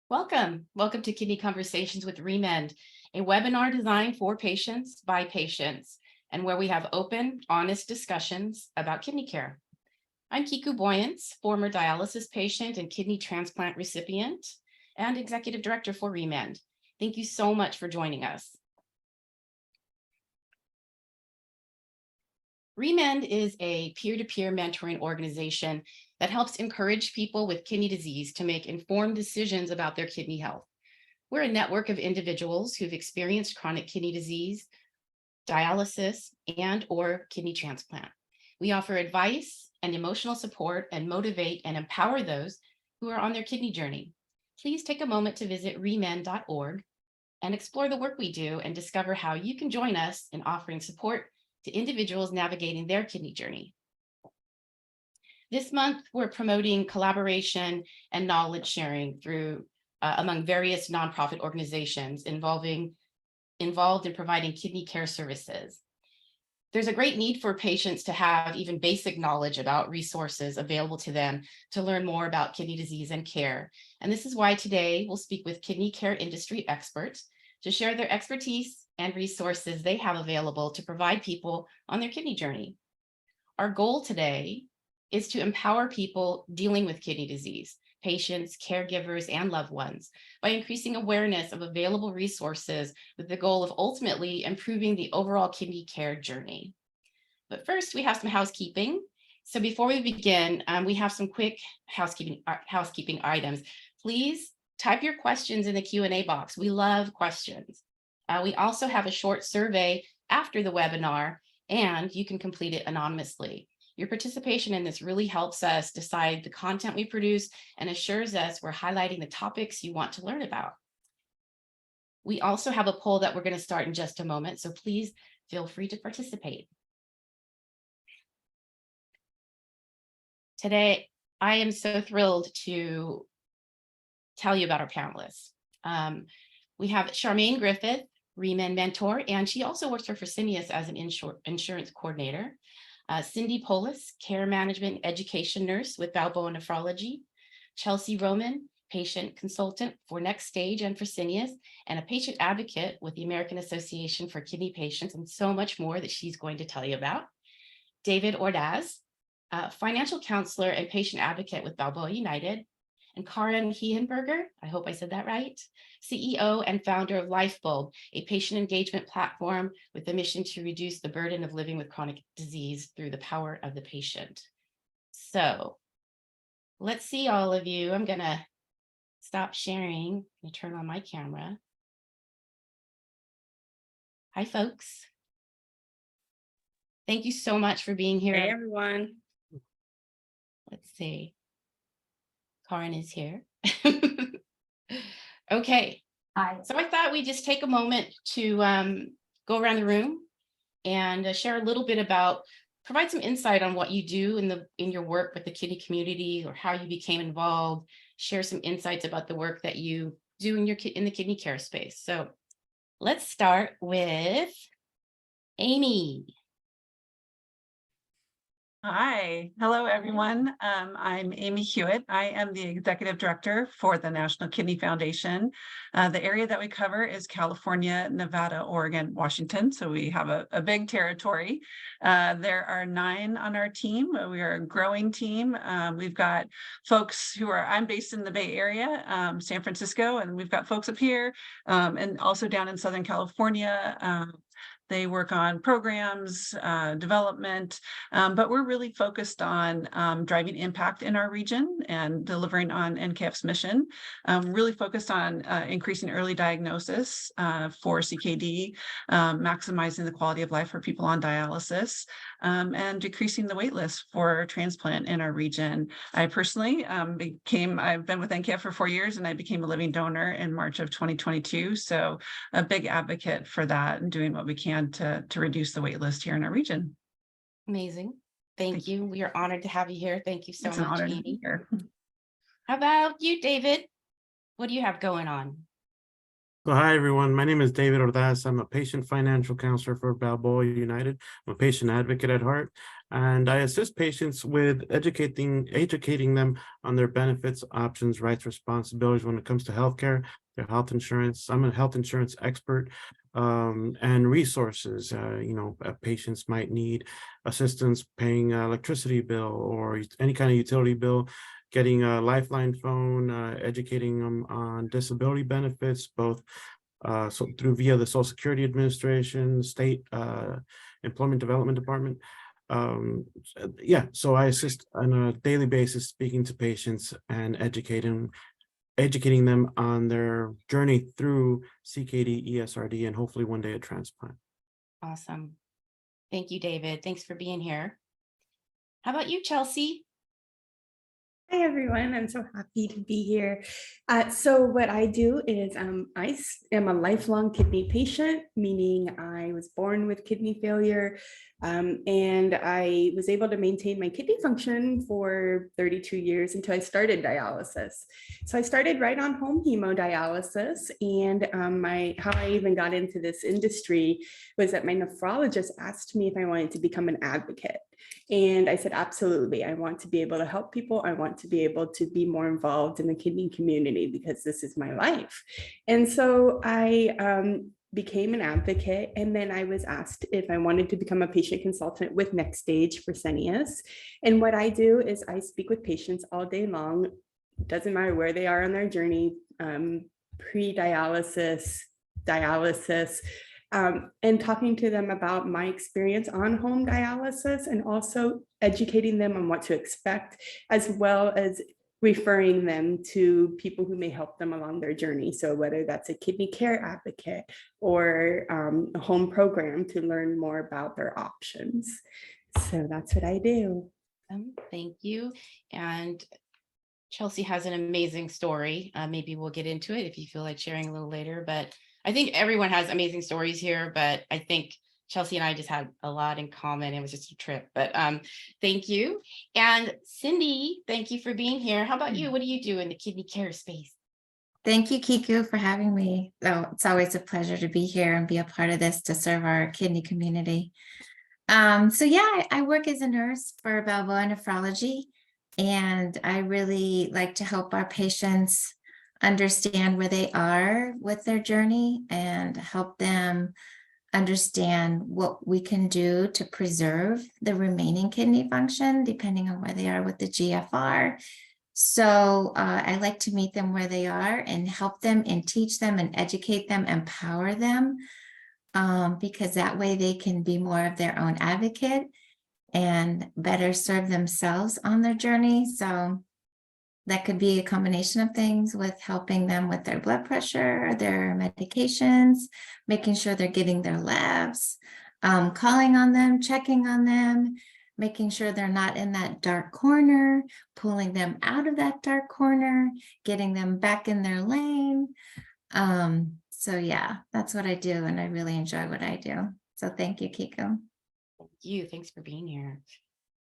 Welcome to Kidney Conversations with ReMend, a webinar designed for patients by patients, and where we have open, honest discussions about kidney care. I'm Kiku Boyance, former dialysis patient and kidney transplant recipient, and Executive Director for ReMend. Thank you so much for joining us. ReMend is a peer-to-peer mentoring organization that helps encourage people with kidney disease to make informed decisions about their kidney health. We're a network of individuals who've experienced chronic kidney disease, dialysis, and/or kidney transplant. We offer advice and emotional support and motivate and empower those who are on their kidney journey. Please take a moment to visit remend.org and explore the work we do and discover how you can join us in offering support to individuals navigating their kidney journey. This month, we're promoting collaboration and knowledge sharing through among various nonprofit organizations involved in providing kidney care services. There's a great need for patients to have even basic knowledge about resources available to them to learn more about kidney disease and care. And this is why today we'll speak with kidney care industry experts to share their expertise and resources they have available to provide people on their kidney journey. Our goal today is to empower people dealing with kidney disease, patients, caregivers, and loved ones by increasing awareness of available resources with the goal of ultimately improving the overall kidney care journey. But first, we have some housekeeping. So before we begin, we have some quick housekeeping items. Please type your questions in the Q&A box. We love questions. We also have a short survey after the webinar, and you can complete it anonymously. Your participation in this really helps us decide the content we produce and assures us we're highlighting the topics you want to learn about. We also have a poll that we're going to start in just a moment, so please feel free to participate. Today, I am so thrilled to tell you about our panelists. We have Charmaine Griffith, ReMend mentor, and she also works for Fresenius as an insurance coordinator. Cindy Polis, care management education nurse with Balboa Nephrology. Chelsea Roman, patient consultant for NxStage and Fresenius, and a patient advocate with the American Association for Kidney Patients, and so much more that she's going to tell you about. David Ordaz, financial counselor and patient advocate with Balboa United. And Karin Hehenberger, I hope I said that right, CEO and founder of Lyfebulb, a patient engagement platform with the mission to reduce the burden of living with chronic disease through the power of the patient. So let's see all of you. I'm going to stop sharing. I'm going to turn on my camera. Hi, folks. Thank you so much for being here. Hey, everyone. Let's see. Karin is here. Okay. Hi. So I thought we'd just take a moment to go around the room and share a little bit about, provide some insight on what you do in your work with the kidney community or how you became involved, share some insights about the work that you do in the kidney care space. So let's start with Amy. Hi. Hello, everyone. I'm Amy Hewitt. I am the Executive Director for the National Kidney Foundation. The area that we cover is California, Nevada, Oregon, Washington. So we have a big territory. There are 9 on our team. We are a growing team. We've got folks I'm based in the Bay Area, San Francisco, and we've got folks up here and also down in Southern California. They work on programs, development, but we're really focused on driving impact in our region and delivering on NKF's mission. Really focused on increasing early diagnosis for CKD, maximizing the quality of life for people on dialysis, and decreasing the wait list for transplant in our region. I personally I've been with NKF for 4 years, and I became a living donor in March of 2022. So a big advocate for that and doing what we can to reduce the wait list here in our region. Amazing. Thank you. We are honored to have you here. Thank you so much, It's an honor Amy. to be here. How about you, David? What do you have going on? So hi, everyone. My name is David Ordaz. I'm a patient financial counselor for Balboa United. I'm a patient advocate at heart. and I assist patients with educating them on their benefits, options, rights, responsibilities when it comes to healthcare, their health insurance. I'm a health insurance expert, and resources. Patients might need assistance paying an electricity bill or any kind of utility bill, getting a lifeline phone, educating them on disability benefits, both via the Social Security Administration, state employment development department. So I assist on a daily basis, speaking to patients and educating them on their journey through CKD, ESRD, and hopefully one day a transplant. Awesome. Thank you, David. Thanks for being here. How about you, Chelsea? Hi, everyone. I'm so happy to be here. So what I do is I am a lifelong kidney patient, meaning I was born with kidney failure, and I was able to maintain my kidney function for 32 years until I started dialysis. So I started right on home hemodialysis, and how I even got into this industry was that my nephrologist asked me if I wanted to become an advocate. And I said, absolutely. I want to be able to help people. I want to be able to be more involved in the kidney community because this is my life. And so I became an advocate. And then I was asked if I wanted to become a patient consultant with NxStage for Fresenius. And what I do is I speak with patients all day long. Doesn't matter where they are on their journey, pre-dialysis, dialysis, and talking to them about my experience on home dialysis and also educating them on what to expect, as well as referring them to people who may help them along their journey. So whether that's a kidney care advocate or a home program to learn more about their options. So that's what I do. Thank you. And Chelsea has an amazing story. Maybe we'll get into it if you feel like sharing a little later, but I think everyone has amazing stories here, but I think Chelsea and I just had a lot in common. It was just a trip, but thank you. And Cindy, thank you for being here. How about you? What do you do in the kidney care space? Thank you, Kiku, for having me. It's always a pleasure to be here and be a part of this to serve our kidney community. I work as a nurse for Balboa Nephrology, and I really like to help our patients understand where they are with their journey and help them understand what we can do to preserve the remaining kidney function, depending on where they are with the GFR. So I like to meet them where they are and help them and teach them and educate them, empower them, because that way they can be more of their own advocate and better serve themselves on their journey. So that could be a combination of things with helping them with their blood pressure, their medications, making sure they're getting their labs, calling on them, checking on them, making sure they're not in that dark corner, pulling them out of that dark corner, getting them back in their lane. That's what I do, and I really enjoy what I do. So thank you, Kiku. Thank you. Thanks for being here.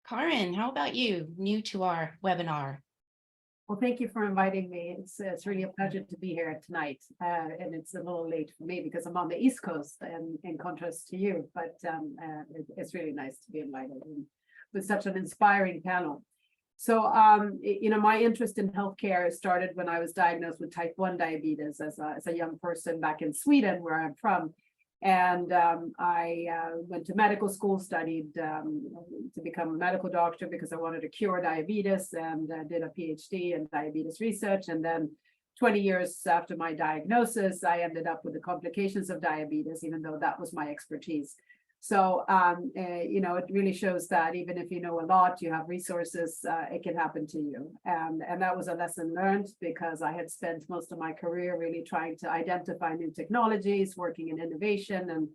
Karin, how about you? New to our webinar. Well, thank you for inviting me. It's really a pleasure to be here tonight. And it's a little late for me because I'm on the East Coast and in contrast to you, but it's really nice to be invited with such an inspiring panel. So, my interest in healthcare started when I was diagnosed with type 1 diabetes as a young person back in Sweden, where I'm from. And I went to medical school, studied to become a medical doctor because I wanted to cure diabetes, and did a PhD in diabetes research. And then 20 years after my diagnosis, I ended up with the complications of diabetes, even though that was my expertise. So, it really shows that even if you know a lot, you have resources, it can happen to you. And that was a lesson learned because I had spent most of my career really trying to identify new technologies, working in innovation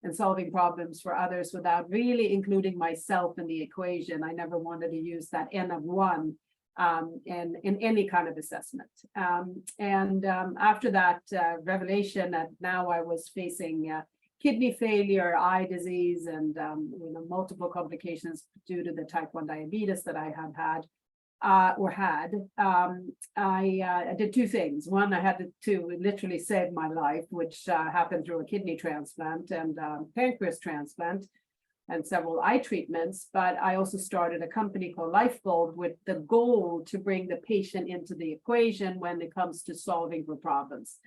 and solving problems for others without really including myself in the equation. I never wanted to use that N of one in any kind of assessment. After that revelation that now I was facing kidney failure, eye disease, and multiple complications due to the type 1 diabetes that I had. I did two things. One, I had to literally save my life, which happened through a kidney transplant and pancreas transplant. and several eye treatments, but I also started a company called Lyfebulb with the goal to bring the patient into the equation when it comes to solving for problems.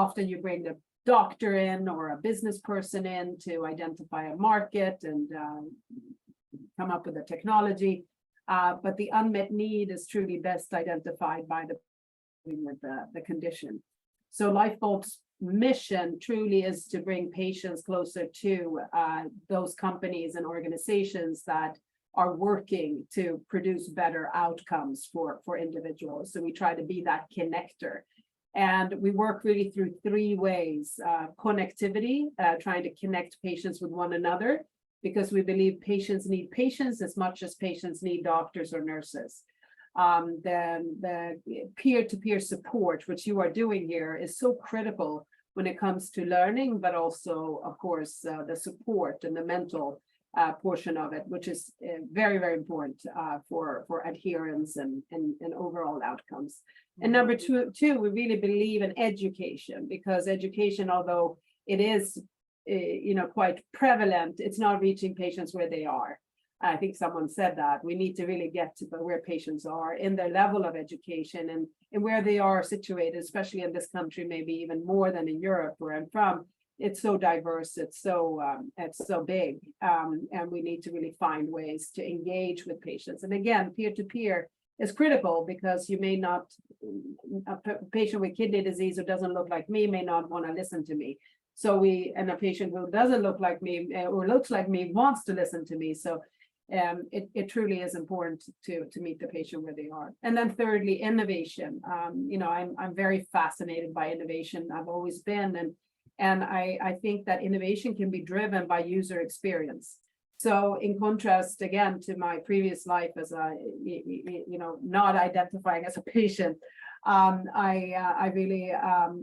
Often you bring the doctor in or a business person in to identify a market and come up with a technology, but the unmet need is truly best identified by the condition. So Lyfebulb's mission truly is to bring patients closer to those companies and organizations that are working to produce better outcomes for individuals. So we try to be that connector. And we work really through three ways: connectivity, trying to connect patients with one another, because we believe patients need patients as much as patients need doctors or nurses. Then the peer-to-peer support, which you are doing here, is so critical when it comes to learning, but also, of course, the support and the mental portion of it, which is very, very important for adherence and overall outcomes. And number two, we really believe in education, because education, although it is quite prevalent, it's not reaching patients where they are. I think someone said that we need to really get to where patients are in their level of education and where they are situated, especially in this country, maybe even more than in Europe, where I'm from. It's so diverse, it's so big, and we need to really find ways to engage with patients. And again, peer-to-peer is critical, because you may not, a patient with kidney disease who doesn't look like me may not want to listen to me. So and a patient who doesn't look like me or looks like me wants to listen to me. So it truly is important to meet the patient where they are. And then thirdly, innovation. I'm very fascinated by innovation. I've always been, and I think that innovation can be driven by user experience. So in contrast, again, to my previous life as not identifying as a patient, I really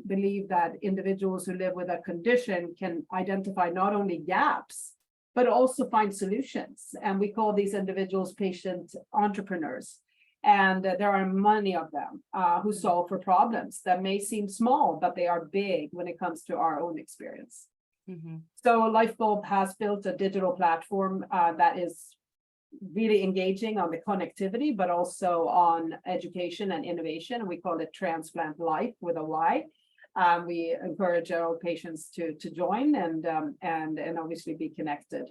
believe that individuals who live with a condition can identify not only gaps, but also find solutions. And we call these individuals patient entrepreneurs. And there are many of them who solve for problems that may seem small, but they are big when it comes to our own experience. Mm-hmm. So Lyfebulb has built a digital platform that is really engaging on the connectivity, but also on education and innovation. And we call it Transplant Life with a Y. We encourage our patients to join and obviously be connected.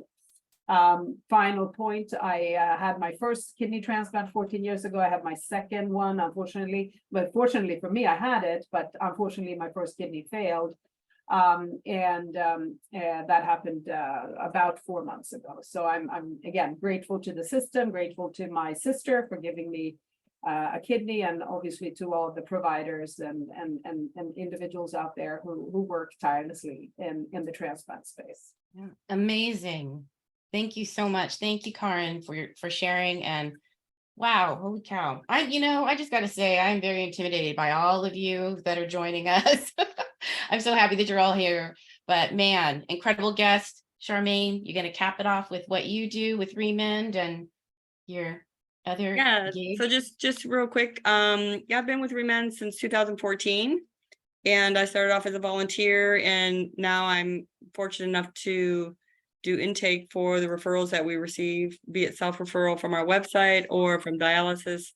Final point, I had my first kidney transplant 14 years ago. I had my second one, unfortunately, but fortunately for me, I had it, but unfortunately my first kidney failed. That happened about 4 months ago. So I'm again grateful to the system, grateful to my sister for giving me a kidney, and obviously to all the providers and individuals out there who work tirelessly in the transplant space. Yeah. Amazing. Thank you so much. Thank you, Karin, for sharing. And wow, holy cow. I just got to say, I'm very intimidated by all of you that are joining us. I'm so happy that you're all here. But man, incredible guest. Charmaine, you're going to cap it off with what you do with ReMend and your other gig. So just real quick, I've been with ReMend since 2014, and I started off as a volunteer, and now I'm fortunate enough to do intake for the referrals that we receive, be it self-referral from our website or from dialysis,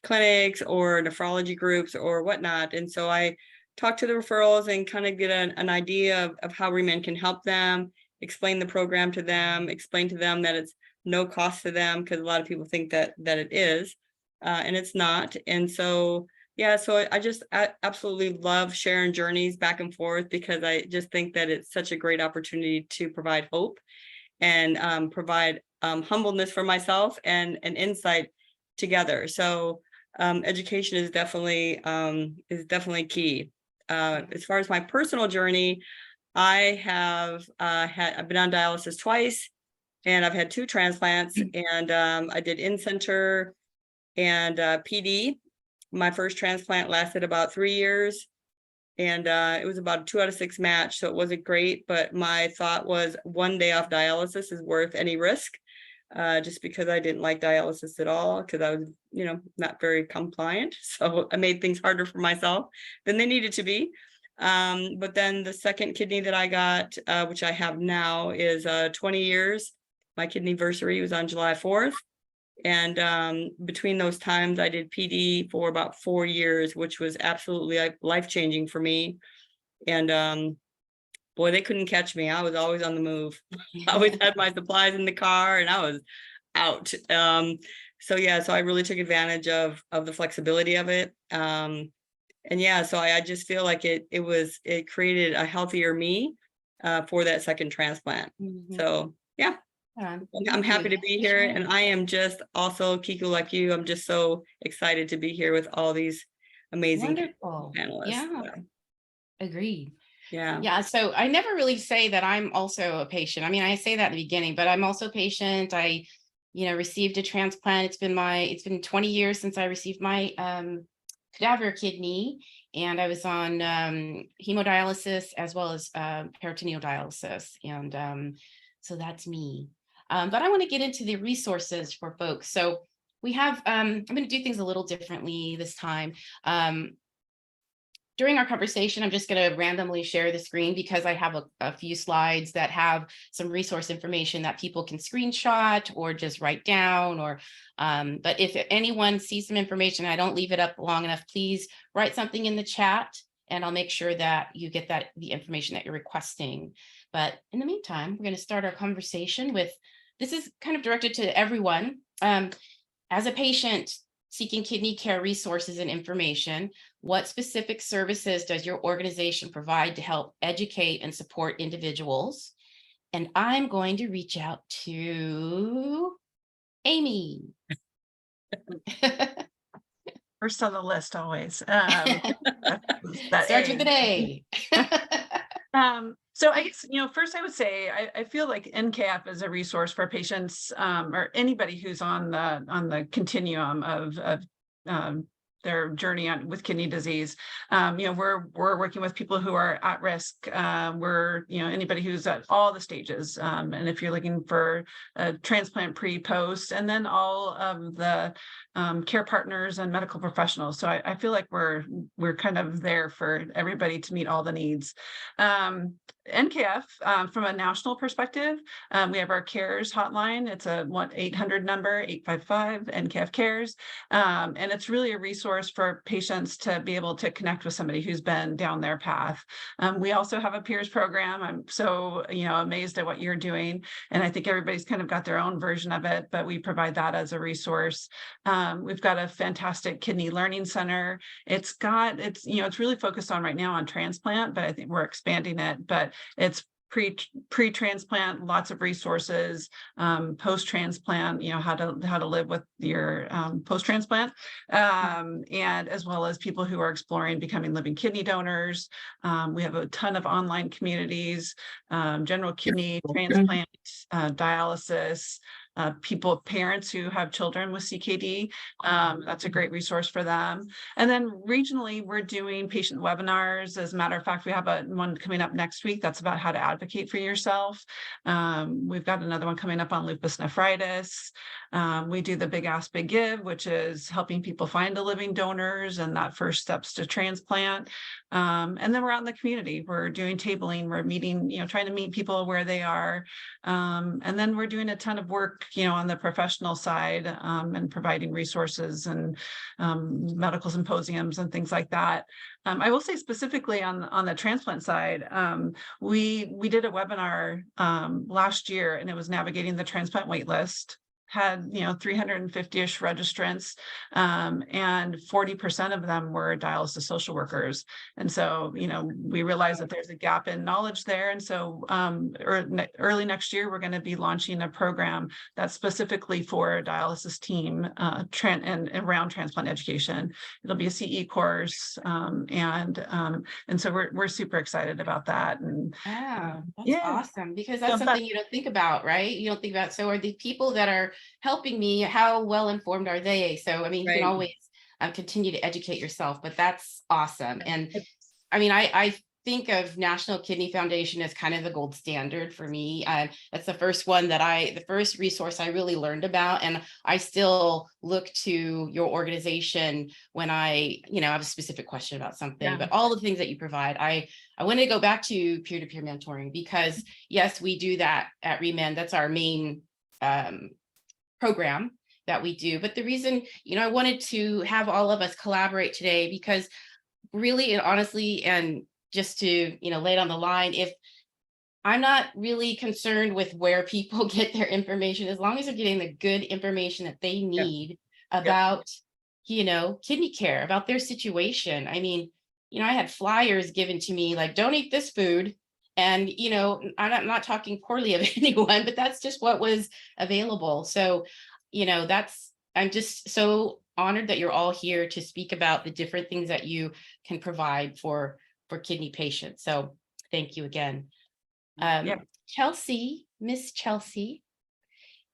clinics or nephrology groups or whatnot. And so I talk to the referrals and kind of get an idea of how ReMend can help them, explain the program to them, explain to them that it's no cost to them, because a lot of people think that it is, and it's not. And so so I absolutely love sharing journeys back and forth, because I just think that it's such a great opportunity to provide hope and provide humbleness for myself and insight together. So education is definitely key. As far as my personal journey, I've been on dialysis twice, and I've had 2 transplants, and I did in-center and PD. My first transplant lasted about 3 years, and it was about a 2 out of 6 match, so it wasn't great, but my thought was 1 day off dialysis is worth any risk, just because I didn't like dialysis at all, because I was, not very compliant. So I made things harder for myself than they needed to be. But then the second kidney that I got, which I have now, is 20 years. My kidney anniversary was on July 4th. And between those times, I did PD for about 4 years, which was absolutely like life-changing for me. And boy, they couldn't catch me. I was always on the move. I always had my supplies in the car and I was out. So yeah, so I really took advantage of the flexibility of it. And yeah, so I just feel like it created a healthier me for that second transplant. Mhm. So yeah, Um, I'm thank happy you. to be here. And I am just also, Kiku, like you, I'm just so excited to be here with all these amazing Wonderful. panelists. Yeah, agreed. Yeah. Yeah, so I never really say that I'm also a patient. I mean, I say that in the beginning, but I'm also a patient. I, received a transplant. It's been 20 years since I received my cadaver kidney, and I was on hemodialysis as well as peritoneal dialysis. And so that's me. But I want to get into the resources for folks. So we have, I'm going to do things a little differently this time. During our conversation, I'm just going to randomly share the screen because I have a few slides that have some resource information that people can screenshot or just write down. But if anyone sees some information, I don't leave it up long enough, please write something in the chat and I'll make sure that you get the information that you're requesting. But in the meantime, we're going to start our conversation with, this is kind of directed to everyone. As a patient seeking kidney care resources and information, what specific services does your organization provide to help educate and support individuals? And I'm going to reach out to Amy. First on the list always. Start with the day. So I guess, first I would say, I feel like NKF is a resource for patients or anybody who's on the continuum of their journey with kidney disease. We're working with people who are at risk. We're, anybody who's at all the stages. And if you're looking for a transplant pre-post, and then all of the care partners and medical professionals. So I feel like we're kind of there for everybody to meet all the needs. NKF, from a national perspective, we have our CARES hotline. It's a 1-800 number, 855 NKF CARES. And it's really a resource for patients to be able to connect with somebody who's been down their path. We also have a peers program. I'm so, amazed at what you're doing. And I think everybody's kind of got their own version of it, but we provide that as a resource. We've got a fantastic kidney learning center. It's really focused on right now on transplant, but I think we're expanding it, but it's pre-transplant, lots of resources, post-transplant, how to live with your post-transplant, and as well as people who are exploring becoming living kidney donors. We have a ton of online communities, general kidney transplant, dialysis, parents who have children with CKD. That's a great resource for them. And then regionally, we're doing patient webinars. As a matter of fact, we have one coming up next week that's about how to advocate for yourself. We've got another one coming up on lupus nephritis. We do the Big Ask, Big Give, which is helping people find living donors and that first steps to transplant. And then we're out in the community. We're doing tabling. We're meeting, trying to meet people where they are. And then we're doing a ton of work, on the professional side, and providing resources and medical symposiums and things like that. I will say specifically on the transplant side, we did a webinar last year, and it was navigating the transplant wait list. Had 350-ish registrants, and 40% of them were dialysis social workers. And so we realized that there's a gap in knowledge there. And so early next year, we're going to be launching a program that's specifically for a dialysis team and around transplant education. It'll be a CE course, and so we're super excited about that. And That's awesome, because that's something you don't think about, right? You don't think about, so are the people that are helping me, how well informed are they? So I mean, you can always continue to educate yourself, but that's awesome. And I mean, I think of National Kidney Foundation as kind of the gold standard for me. That's the first one the first resource I really learned about. And I still look to your organization when I have a specific question about something, Yeah. but all the things that you provide, I want to go back to peer-to-peer mentoring, because yes, we do that at ReMend. That's our main program that we do. But the reason, I wanted to have all of us collaborate today, because really and honestly, and just to, lay it on the line, if I'm not really concerned with where people get their information, as long as they're getting the good information that they need about, kidney care, about their situation. I mean, I had flyers given to me like, don't eat this food. And, I'm not talking poorly of anyone, but that's just what was available. So, I'm just so honored that you're all here to speak about the different things that you can provide for kidney patients. So thank you again. Chelsea, Miss Chelsea,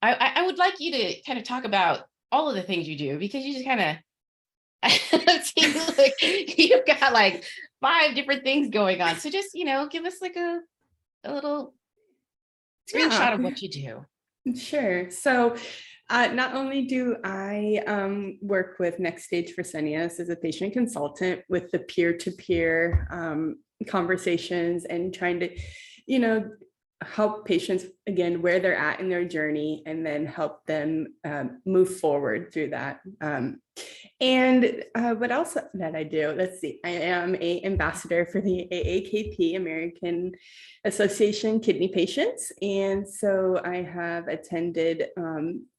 I would like you to kind of talk about all of the things you do, because you just kind of seems like you've got like 5 different things going on. So just, give us like a little screenshot of what you do. Sure. So not only do I work with NxStage Fresenius as a patient consultant with the peer-to-peer conversations and trying to, help patients again where they're at in their journey, and then help them move forward through that. And what else that I do? Let's see. I am an ambassador for the AAKP, American Association Kidney Patients, and so I have attended,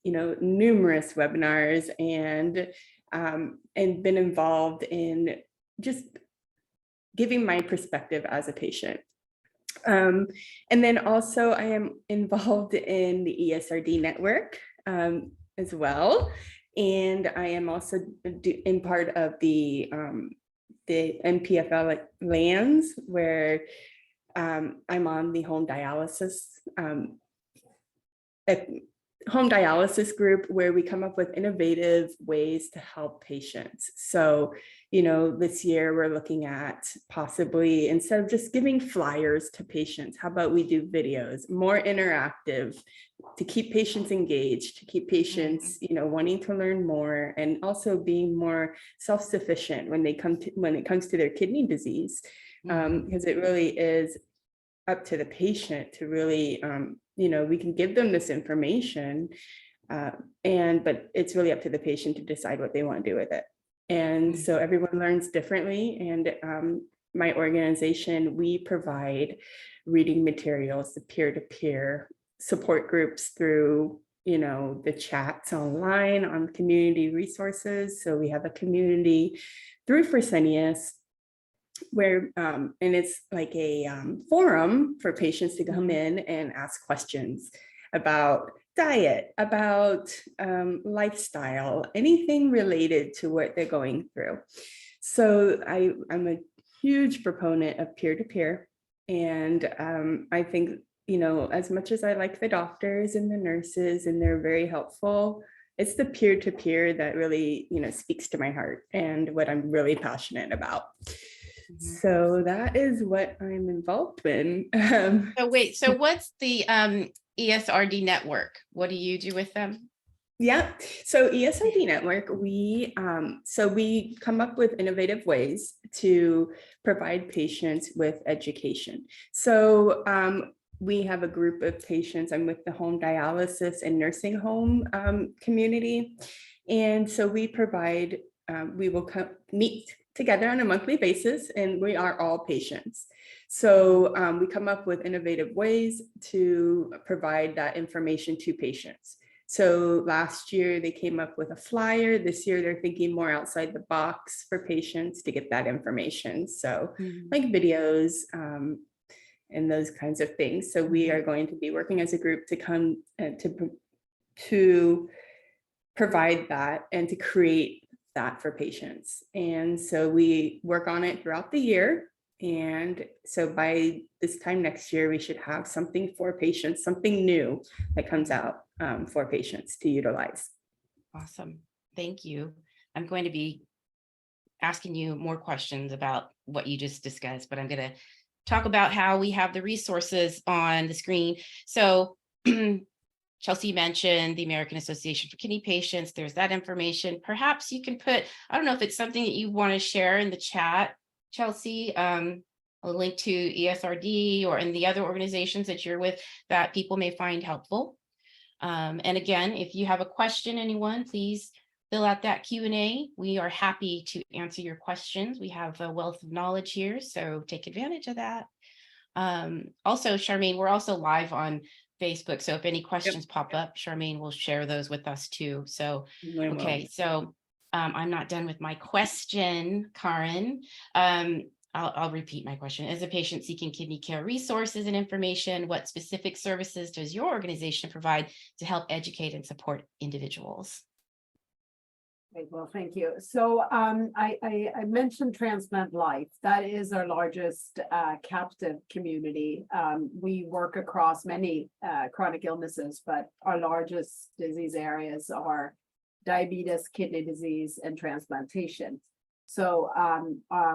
numerous webinars and been involved in just giving my perspective as a patient. And then also I am involved in the ESRD network as well. And I am also in part of the NPFL lands, where I'm on the home dialysis group, where we come up with innovative ways to help patients. So, this year we're looking at possibly, instead of just giving flyers to patients, how about we do videos, more interactive, to keep patients engaged, to keep patients, wanting to learn more, and also being more self-sufficient when it comes to their kidney disease, because it really is up to the patient to really, we can give them this information, but it's really up to the patient to decide what they want to do with it. And so everyone learns differently. And my organization, we provide reading materials, the peer-to-peer support groups through, the chats online on community resources. So we have a community through Fresenius, where and it's like a forum for patients to come in and ask questions about diet, about lifestyle, anything related to what they're going through. So I'm a huge proponent of peer-to-peer, and I think, as much as I like the doctors and the nurses, and they're very helpful, it's the peer-to-peer that really, speaks to my heart and what I'm really passionate about. So that is what I'm involved in. So what's the ESRD network? What do you do with them? Yeah, so ESRD network, we come up with innovative ways to provide patients with education. So we have a group of patients. I'm with the home dialysis and nursing home community, and so we provide. We will meet together on a monthly basis, and we are all patients. So we come up with innovative ways to provide that information to patients. So last year they came up with a flyer. This year they're thinking more outside the box for patients to get that information. So like videos and those kinds of things. So we are going to be working as a group to come to provide that and to create that for patients. And so we work on it throughout the year. And so by this time next year, we should have something for patients, something new that comes out for patients to utilize. Awesome. Thank you. I'm going to be asking you more questions about what you just discussed, but I'm going to talk about how we have the resources on the screen. So Chelsea mentioned the American Association for Kidney Patients. There's that information. Perhaps you can put, I don't know if it's something that you want to share in the chat, Chelsea, a link to ESRD or in the other organizations that you're with that people may find helpful. And again, if you have a question, anyone, please fill out that Q&A. We are happy to answer your questions. We have a wealth of knowledge here, so take advantage of that. Also, Charmaine, we're also live on Facebook, so if any questions pop up, Charmaine will share those with us too. So, okay, so I'm not done with my question, Karin. I'll repeat my question. As a patient seeking kidney care resources and information, what specific services does your organization provide to help educate and support individuals? Great, well, thank you. So I mentioned Transplant Life. That is our largest captive community. We work across many chronic illnesses, but our largest disease areas are diabetes, kidney disease, and transplantation. So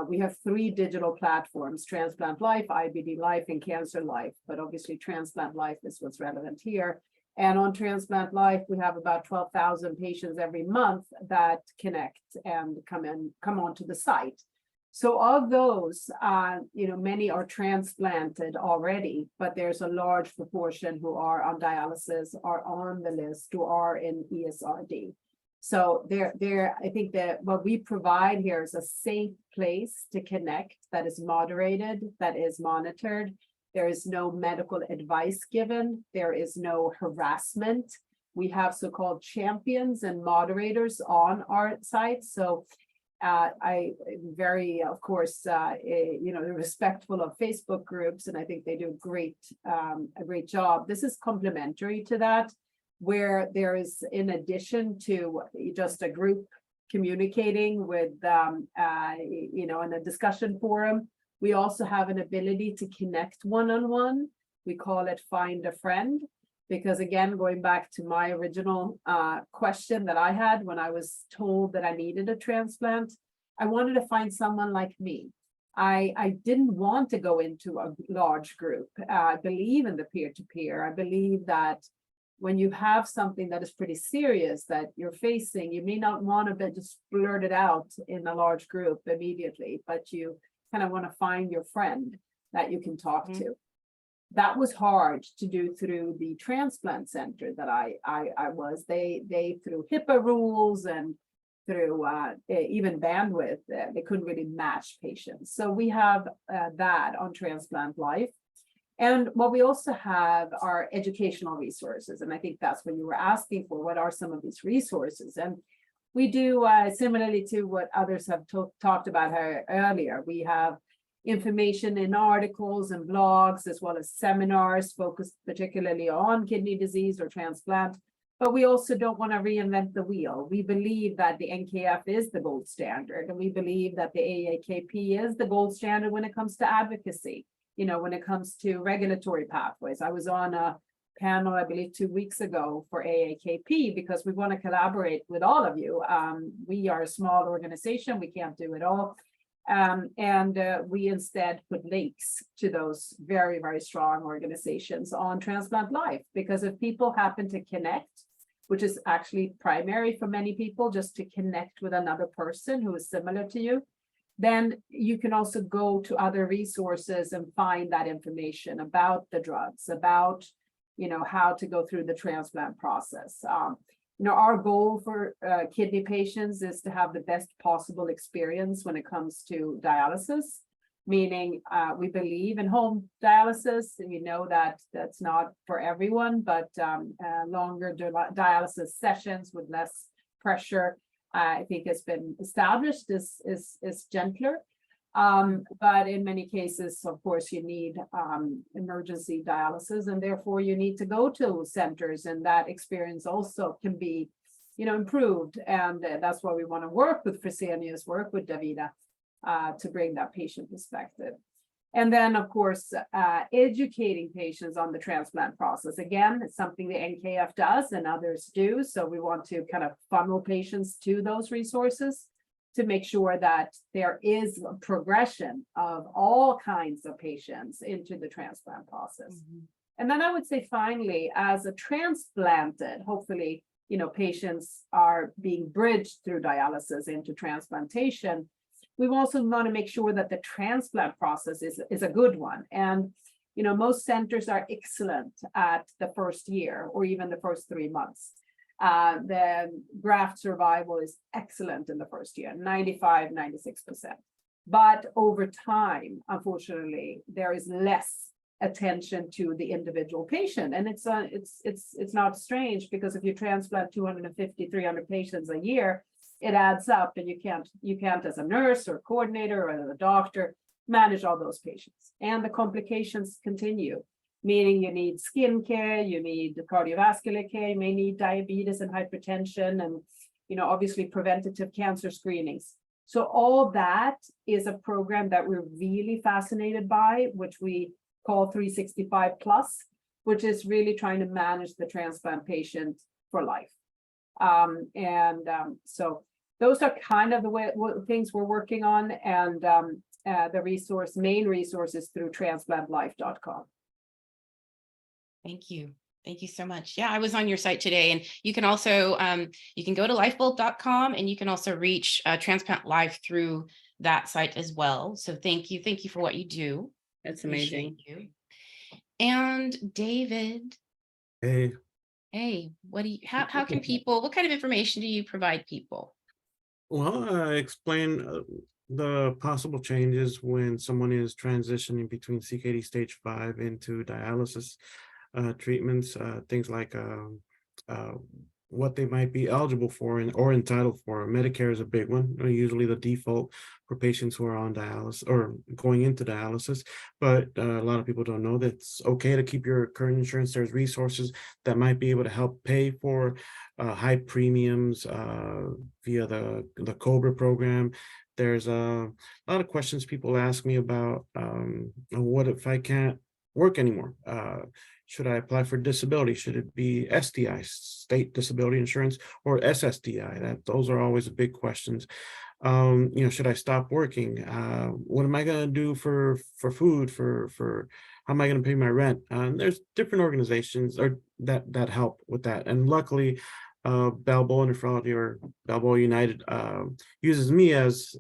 we have 3 digital platforms: Transplant Life, IBD Life, and Cancer Life. But obviously, Transplant Life is what's relevant here. And on Transplant Life, we have about 12,000 patients every month that connect and come onto the site. So of those, many are transplanted already, but there's a large proportion who are on dialysis, are on the list, who are in ESRD. So I think that what we provide here is a safe place to connect that is moderated, that is monitored. There is no medical advice given. There is no harassment. We have so-called champions and moderators on our site. So I'm very, of course, respectful of Facebook groups, and I think they do a great job. This is complementary to that, where there is, in addition to just a group communicating with, in a discussion forum, we also have an ability to connect one-on-one. We call it Find a Friend, because again, going back to my original question that I had when I was told that I needed a transplant, I wanted to find someone like me. I didn't want to go into a large group. I believe in the peer-to-peer. I believe that when you have something that is pretty serious that you're facing, you may not want to just blurt it out in a large group immediately, but you kind of want to find your friend that you can talk to. That was hard to do through the transplant center that I was. They through HIPAA rules and through even bandwidth, they couldn't really match patients. So we have that on Transplant Life. And what we also have are educational resources. And I think that's what you were asking for. What are some of these resources? And we do, similarly to what others have talked about earlier, we have information in articles and blogs, as well as seminars focused particularly on kidney disease or transplant. But we also don't want to reinvent the wheel. We believe that the NKF is the gold standard, and we believe that the AAKP is the gold standard when it comes to advocacy, when it comes to regulatory pathways. I was on a panel, I believe 2 weeks ago, for AAKP because we want to collaborate with all of you. We are a small organization, we can't do it all. We instead put links to those very, very strong organizations on Transplant Life, because if people happen to connect, which is actually primary for many people, just to connect with another person who is similar to you, then you can also go to other resources and find that information about the drugs, about how to go through the transplant process. Our goal for kidney patients is to have the best possible experience when it comes to dialysis, meaning we believe in home dialysis, and we know that that's not for everyone, but longer dialysis sessions with less pressure, I think has been established is gentler. But in many cases, of course, you need emergency dialysis, and therefore you need to go to centers, and that experience also can be, improved. And that's why we want to work with Fresenius, work with DaVita to bring that patient perspective. And then, of course, educating patients on the transplant process. Again, it's something the NKF does and others do. So we want to kind of funnel patients to those resources. to make sure that there is a progression of all kinds of patients into the transplant process. And then I would say finally, as a transplanted, hopefully, patients are being bridged through dialysis into transplantation. We also want to make sure that the transplant process is a good one. And, most centers are excellent at the first year or even the first 3 months. The graft survival is excellent in the first year, 95, 96%. But over time, unfortunately, there is less attention to the individual patient. And it's not strange, because if you transplant 250, 300 patients a year, it adds up, and you can't as a nurse or coordinator or as a doctor manage all those patients. And the complications continue, meaning you need skin care, you need cardiovascular care, you may need diabetes and hypertension, and obviously preventative cancer screenings. So all that is a program that we're really fascinated by, which we call 365 plus, which is really trying to manage the transplant patient for life. So those are kind of the things we're working on, and the main resource is through transplantlife.com. Thank you. Thank you so much. Yeah, I was on your site today, and you can also, you can go to lyfebulb.com, and you can also reach Transplant Life through that site as well. So thank you. Thank you for what you do. That's amazing. Appreciate you. And David. Hey. Hey, how can people, what kind of information do you provide people? Well, I explain the possible changes when someone is transitioning between CKD stage 5 into dialysis treatments, things like what they might be eligible for or entitled for. Medicare is a big one, usually the default for patients who are on dialysis or going into dialysis. But a lot of people don't know that it's okay to keep your current insurance. There's resources that might be able to help pay for high premiums via the COBRA program. There's a lot of questions people ask me about what if I can't work anymore? Should I apply for disability? Should it be SDI, state disability insurance, or SSDI? Those are always big questions. Should I stop working? What am I going to do for food? For how am I going to pay my rent? There's different organizations that help with that, and luckily, Balboa Nephrology or Balboa United uses me as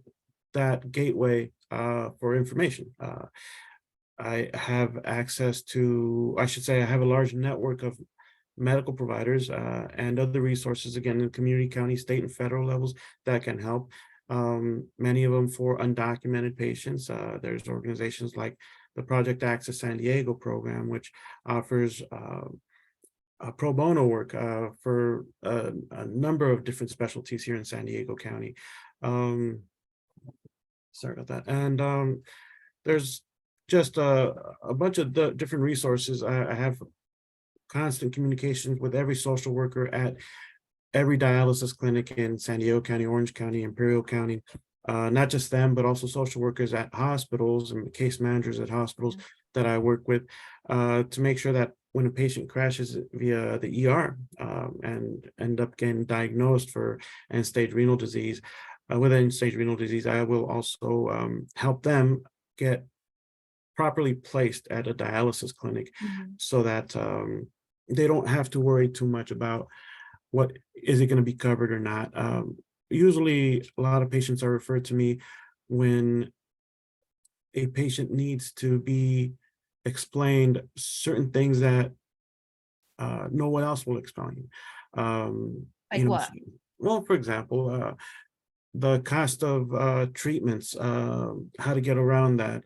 that gateway for information. I have access to, I should say, I have a large network of medical providers and other resources, again, in community, county, state, and federal levels that can help. Many of them for undocumented patients. There's organizations like the Project Access San Diego program, which offers pro bono work for a number of different specialties here in San Diego County. Sorry about that. And there's just a bunch of different resources. I have constant communication with every social worker at every dialysis clinic in San Diego County, Orange County, Imperial County, not just them, but also social workers at hospitals and case managers at hospitals that I work with to make sure that when a patient crashes via the ER and end up getting diagnosed for end-stage renal disease, with end-stage renal disease, I will also help them get properly placed at a dialysis clinic so that they don't have to worry too much about what is it going to be covered or not. Usually a lot of patients are referred to me when a patient needs to be explained certain things that no one else will explain. Like what? Well, for example, the cost of treatments, how to get around that,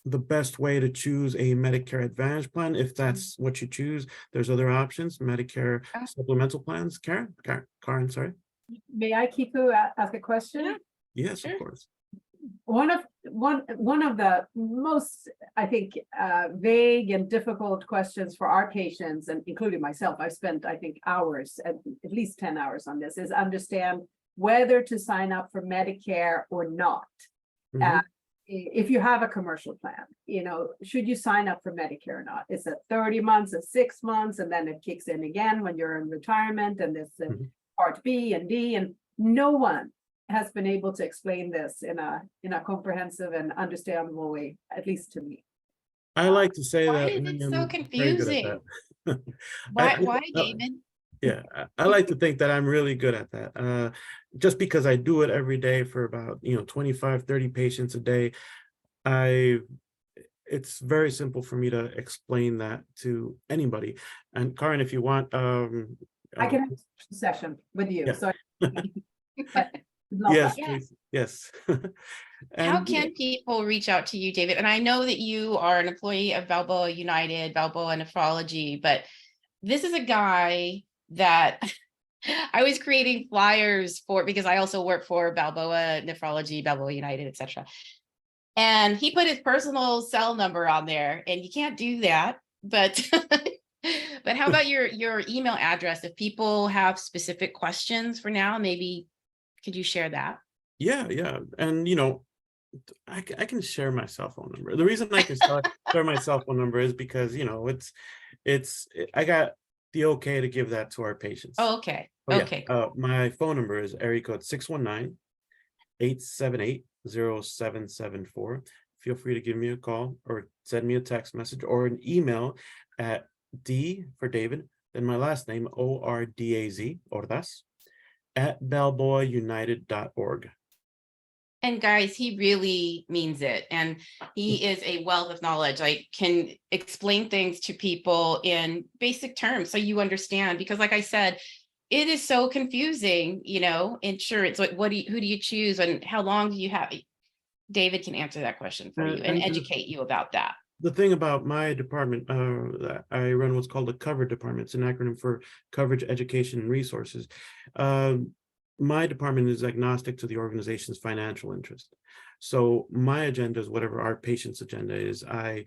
the best way to choose a Medicare Advantage plan, if that's what you choose. There's other options, Medicare supplemental plans. Karin, sorry. May I, Kiku, ask a question? Yeah. Yes, Sure. of course. One of the most, I think, vague and difficult questions for our patients, and including myself, I've spent, I think, hours, at least 10 hours on this, is understand whether to sign up for Medicare or not. If you have a commercial plan, should you sign up for Medicare or not? Is it 30 months or 6 months, and then it kicks in again when you're in retirement, and this part B and D, and no one has been able to explain this in a comprehensive and understandable way, at least to me. I like to say Why that is I it am so very good at confusing? that. Why, I- David? Yeah, I like to think that I'm really good at that. Just because I do it every day for about, 25, 30 patients a day, it's very simple for me to explain that to anybody. And Karin, if you want, I can have a session with you, yeah. so but love Yes, that. Yeah. please, yes. How And can people reach out to you, David? And I know that you are an employee of Balboa United, Balboa Nephrology, but this is a guy that I was creating flyers for because I also work for Balboa Nephrology, Balboa United, etc. And he put his personal cell number on there, and you can't do that. But but how about your email address? If people have specific questions for now, maybe could you share that? yeah. And I can share my cell phone number. The reason I can share my cell phone number is because I got the okay to give that to our patients. Oh, okay. Oh, yeah. Okay. Cool. My phone number is area code 619-878-0774. Feel free to give me a call or send me a text message or an email at D for David, then my last name, ORDAZ, Ordaz, at balboaunited.org. And guys, he really means it. And he is a wealth of knowledge. I can explain things to people in basic terms so you understand, because like I said, it is so confusing, insurance. Like who do you choose and how long do you have? David can answer that question for you and educate you about that. The thing about my department, that I run what's called the cover department. It's an acronym for Coverage, Education, and Resources. My department is agnostic to the organization's financial interest. So my agenda is whatever our patient's agenda is. I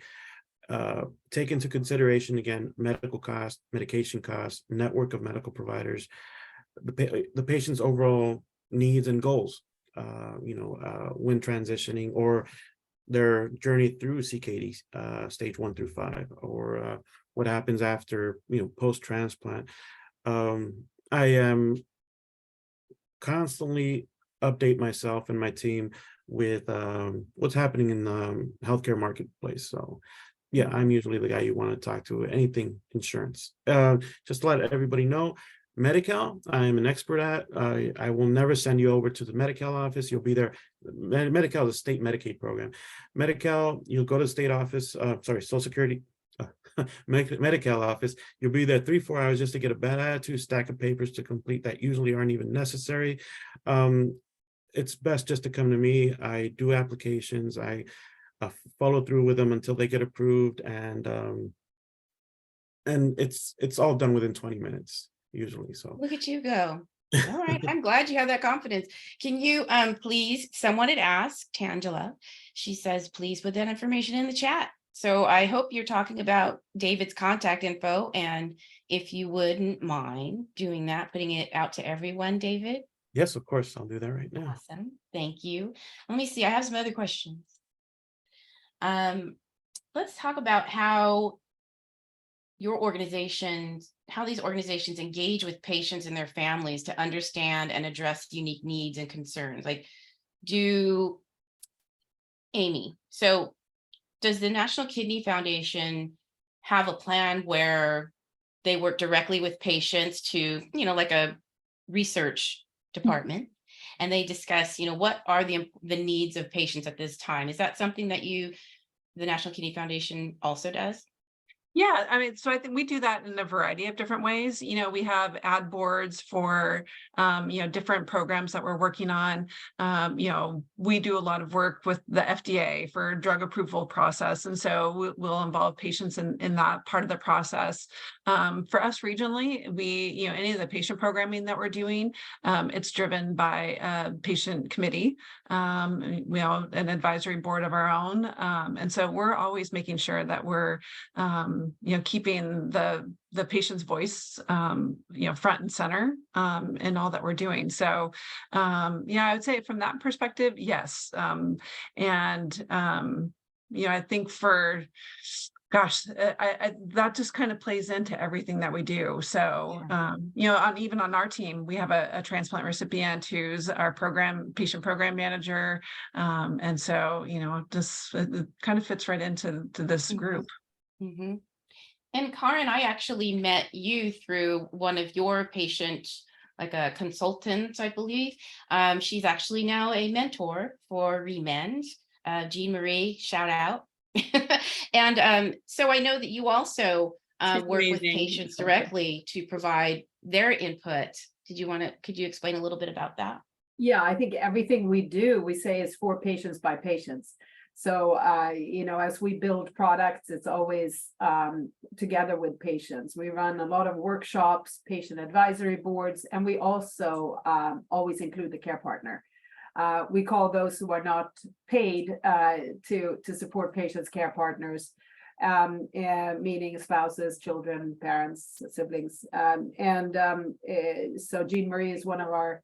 take into consideration, again, medical costs, medication costs, network of medical providers, the patient's overall needs and goals, when transitioning or their journey through CKD, stage 1 through 5, or what happens after, post-transplant. I am constantly update myself and my team with what's happening in the healthcare marketplace. So yeah, I'm usually the guy you want to talk to, anything insurance. Just to let everybody know, Medi-Cal, I'm an expert at. I will never send you over to the Medi-Cal office. You'll be there. Medi-Cal is a state Medicaid program. Medi-Cal, you'll go to the state office, Social Security, Medi-Cal office. You'll be there 3-4 hours just to get a bad attitude, stack of papers to complete that usually aren't even necessary. It's best just to come to me. I do applications. I follow through with them until they get approved, and it's all done within 20 minutes usually. So Look at you go. All right. I'm glad you have that confidence. Can you please, someone had asked, Tangela, she says, please put that information in the chat. So I hope you're talking about David's contact info. And if you wouldn't mind doing that, putting it out to everyone, David. yes, of course, I'll do that right now. Awesome. Thank you. Let me see. I have some other questions. Let's talk about how how these organizations engage with patients and their families to understand and address unique needs and concerns. Like, Amy, so does the National Kidney Foundation have a plan where they work directly with patients to, like a research department, and they discuss, what are the needs of patients at this time? Is that something that the National Kidney Foundation also does? Yeah, I mean, so I think we do that in a variety of different ways. We have ad boards for, different programs that we're working on. We do a lot of work with the FDA for drug approval process. And so we'll involve patients in that part of the process. For us regionally, any of the patient programming that we're doing, it's driven by a patient committee. We have an advisory board of our own. And so we're always making sure that we're, keeping the patient's voice, front and center in all that we're doing. So, I would say from that perspective, yes. I think for gosh, that just kind of plays into everything that we do. So, even on our team, we have a transplant recipient who's our patient program manager. And so, just it kind of fits right into this group. Mm-hmm. And Karin, I actually met you through one of your patients, like a consultant, I believe. She's actually now a mentor for ReMend, Jean Marie, shout out. And so I know that you also work with patients directly to provide their input. Could you explain a little bit about that? Yeah, I think everything we do, we say is for patients by patients. So, as we build products, it's always together with patients. We run a lot of workshops, patient advisory boards, and we also always include the care partner. We call those who are not paid to support patients care partners, meaning spouses, children, parents, siblings. So Jean Marie is one of our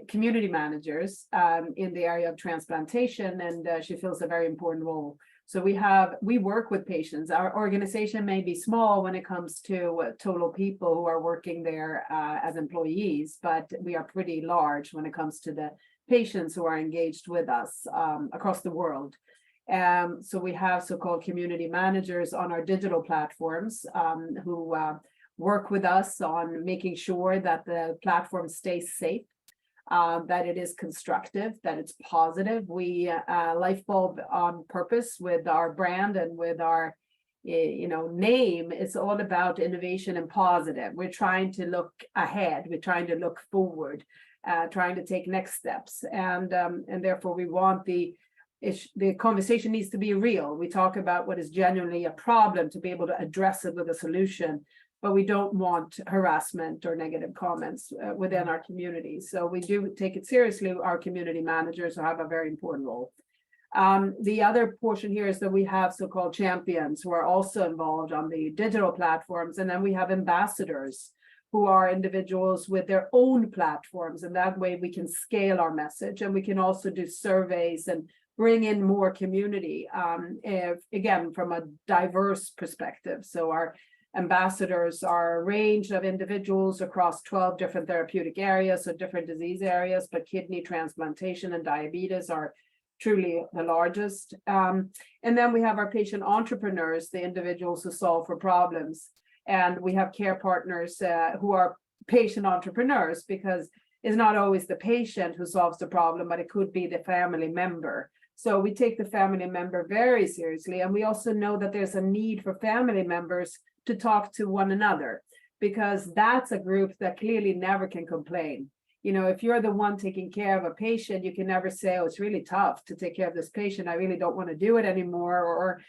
community managers in the area of transplantation, and she fills a very important role. So we work with patients. Our organization may be small when it comes to total people who are working there as employees, but we are pretty large when it comes to the patients who are engaged with us across the world. So we have so-called community managers on our digital platforms who work with us on making sure that the platform stays safe, that it is constructive, that it's positive. We Lyfebulb on purpose with our brand and with our name, it's all about innovation and positive. We're trying to look ahead, we're trying to look forward, trying to take next steps, and therefore we want the conversation needs to be real. We talk about what is genuinely a problem to be able to address it with a solution, but we don't want harassment or negative comments within our community. So we do take it seriously. Our community managers have a very important role. The other portion here is that we have so-called champions who are also involved on the digital platforms, and then we have ambassadors who are individuals with their own platforms, and that way we can scale our message, and we can also do surveys and bring in more community, again, from a diverse perspective. So our ambassadors are a range of individuals across 12 different therapeutic areas, so different disease areas, but kidney transplantation and diabetes are truly the largest. And then we have our patient entrepreneurs, the individuals who solve for problems. And we have care partners who are patient entrepreneurs, because it's not always the patient who solves the problem, but it could be the family member. So we take the family member very seriously. And we also know that there's a need for family members to talk to one another, because that's a group that clearly never can complain. If you're the one taking care of a patient, you can never say, oh, it's really tough to take care of this patient, I really don't want to do it anymore, or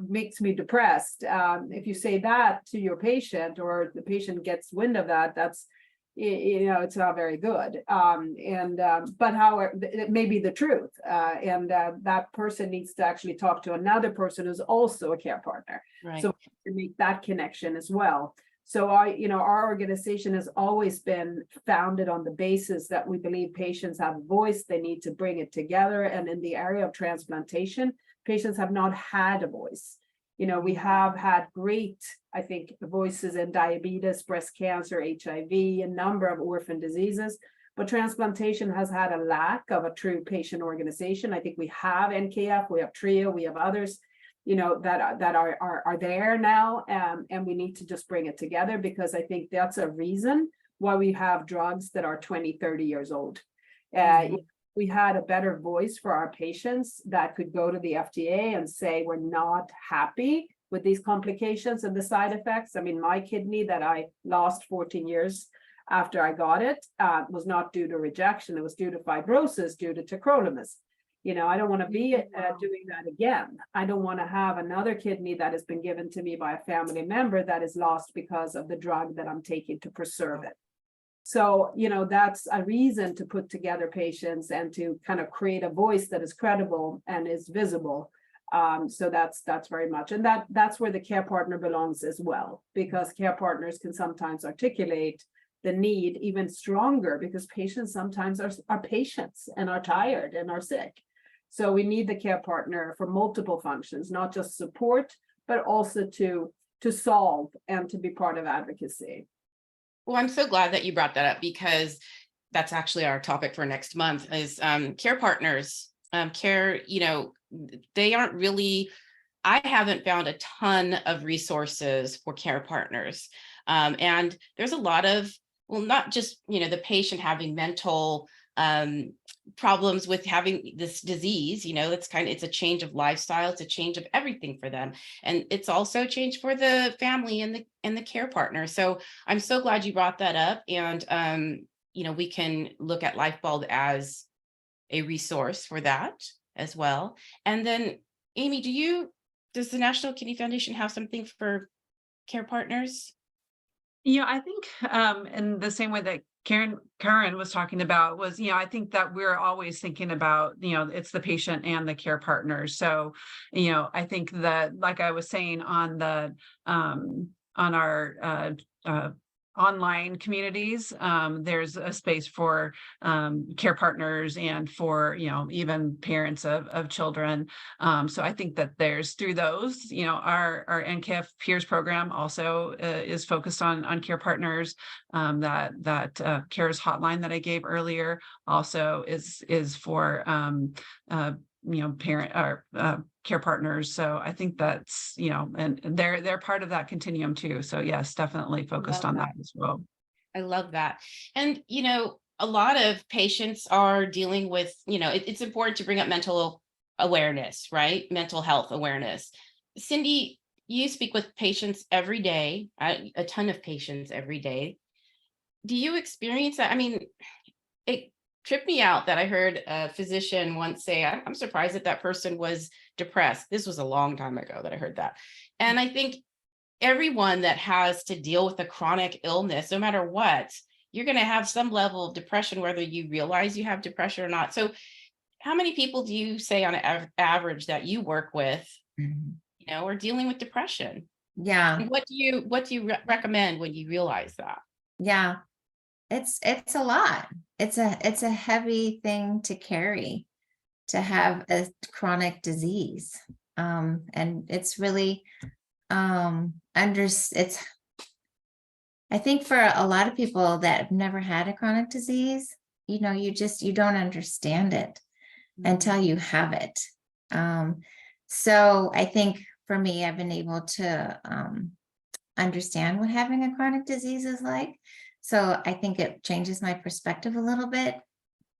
makes me depressed. If you say that to your patient, or the patient gets wind of that, that's it's not very good. But however, it may be the truth, and that person needs to actually talk to another person who's also a care partner. Right. So to make that connection as well. So our organization has always been founded on the basis that we believe patients have a voice, they need to bring it together. And in the area of transplantation, patients have not had a voice. We have had great, I think, voices in diabetes, breast cancer, HIV, a number of orphan diseases, but transplantation has had a lack of a true patient organization. I think we have NKF, we have TRIO, we have others, that are there now, and we need to just bring it together, because I think that's a reason why we have drugs that are 20, 30 years old. We had a better voice for our patients that could go to the FDA and say, we're not happy with these complications and the side effects. I mean, my kidney that I lost 14 years after I got it was not due to rejection. It was due to fibrosis, due to tacrolimus. I don't want to be doing that again. I don't want to have another kidney that has been given to me by a family member that is lost because of the drug that I'm taking to preserve it. So, that's a reason to put together patients and to kind of create a voice that is credible and is visible. So that's very much, and that's where the care partner belongs as well, because care partners can sometimes articulate the need even stronger, because patients sometimes are patients and are tired and are sick. So we need the care partner for multiple functions, not just support, but also to solve and to be part of advocacy. Well, I'm so glad that you brought that up, because that's actually our topic for next month is care partners. Care, they aren't really, I haven't found a ton of resources for care partners. And there's a lot of, well, not just, the patient having mental problems with having this disease, it's a change of lifestyle, it's a change of everything for them. And it's also a change for the family and the care partner. So I'm so glad you brought that up. And, we can look at Lyfebulb as a resource for that as well. And then, Amy, does the National Kidney Foundation have something for care partners? I think in the same way that Karin was talking about was, I think that we're always thinking about, it's the patient and the care partner. So, I think that, like I was saying on the on our online communities, there's a space for care partners and for even parents of children. So I think that there's through those, our NKF peers program also is focused on care partners. That CARES hotline that I gave earlier also is for parent or care partners. So I think that's, and they're part of that continuum too. So yes, definitely focused on that as well. I love that. And, a lot of patients are dealing with, it's important to bring up mental awareness, right? Mental health awareness. Cindy, you speak with patients every day, a ton of patients every day. Do you experience that? I mean, it tripped me out that I heard a physician once say, I'm surprised that person was depressed. This was a long time ago that I heard that. And I think everyone that has to deal with a chronic illness, no matter what, you're going to have some level of depression, whether you realize you have depression or not. So how many people do you say on average that you work with, are dealing with depression? Yeah. And what do you recommend when you realize that? Yeah. It's a lot. It's a heavy thing to carry, to have a chronic disease. And it's really, I think for a lot of people that have never had a chronic disease, you don't understand it until you have it. So I think for me, I've been able to understand what having a chronic disease is like. So I think it changes my perspective a little bit,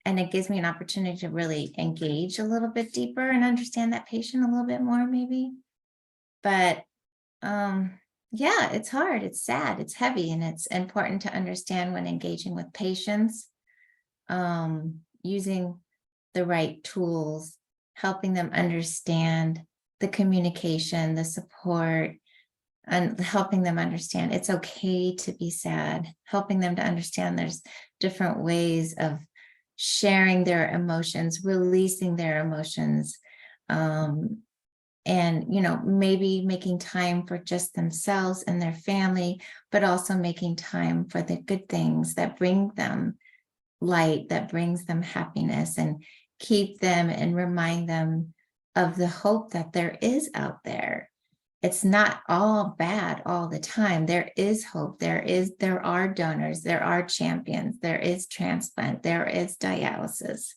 and it gives me an opportunity to really engage a little bit deeper and understand that patient a little bit more maybe. But yeah, it's hard, it's sad, it's heavy, and it's important to understand when engaging with patients, using the right tools, helping them understand the communication, the support, and helping them understand it's okay to be sad, helping them to understand there's different ways of sharing their emotions, releasing their emotions, and maybe making time for just themselves and their family, but also making time for the good things that bring them light, that brings them happiness, and keep them and remind them of the hope that there is out there. It's not all bad all the time. There is hope. There are donors, there are champions, there is transplant, there is dialysis.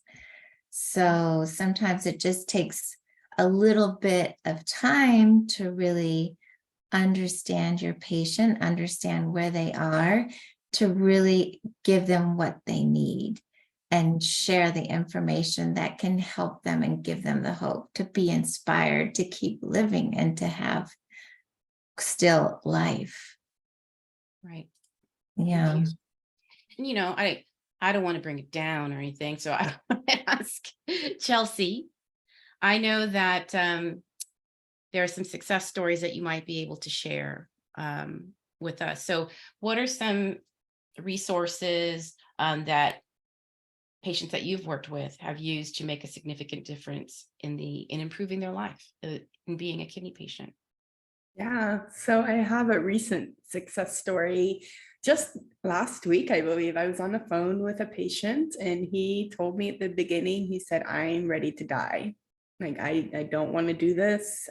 So sometimes it just takes a little bit of time to really understand your patient, understand where they are, to really give them what they need and share the information that can help them and give them the hope to be inspired to keep living and to have still life. Right. Yeah. And, I don't want to bring it down or anything. So I want to ask Chelsea. I know that there are some success stories that you might be able to share with us. So what are some resources that patients that you've worked with have used to make a significant difference in improving their life, in being a kidney patient? Yeah, so I have a recent success story. Just last week, I believe, I was on the phone with a patient, and he told me at the beginning, he said, I'm ready to die. Like, I don't want to do this.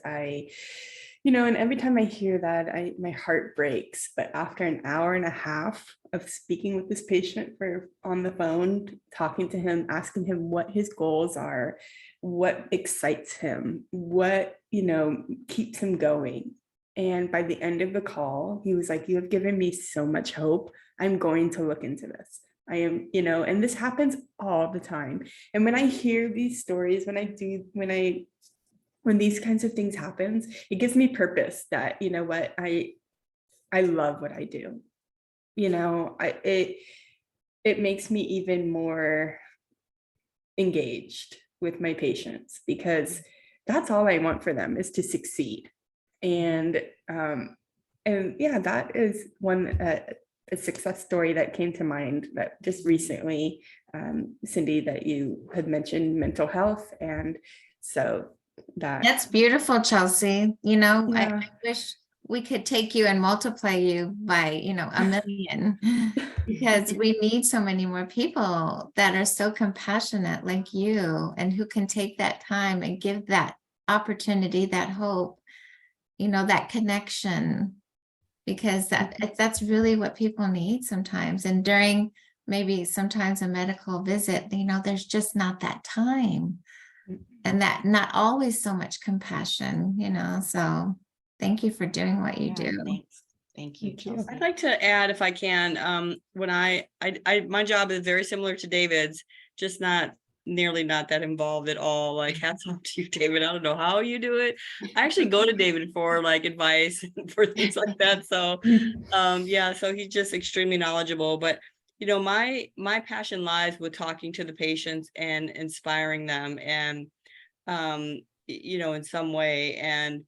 And every time I hear that, my heart breaks. But after an hour and a half of speaking with this patient on the phone, talking to him, asking him what his goals are, what excites him, what, keeps him going. And by the end of the call, he was like, "You have given me so much hope. I'm going to look into this. I am, and this happens all the time." And when I hear these stories, when these kinds of things happens, it gives me purpose that, what, I love what I do. It makes me even more engaged with my patients, because that's all I want for them, is to succeed. And yeah, that is one a success story that came to mind that just recently, Cindy, that you had mentioned mental health. And so That's beautiful, Chelsea. Yeah. I wish we could take you and multiply you by, a million, because we need so many more people that are so compassionate like you, and who can take that time and give that opportunity, that hope, that connection, because that's really what people need sometimes. And during maybe sometimes a medical visit, there's just not that time. And that not always so much compassion, so thank you for doing what you do. Thanks. Thank you, Thank you. Chelsea. I'd like to add, if I can, when I my job is very similar to David's, just not that involved at all. Like, hats off to you, David. I don't know how you do it. I actually go to David for like advice for things like that. So yeah, so he's just extremely knowledgeable. But my passion lies with talking to the patients and inspiring them, and in some way. And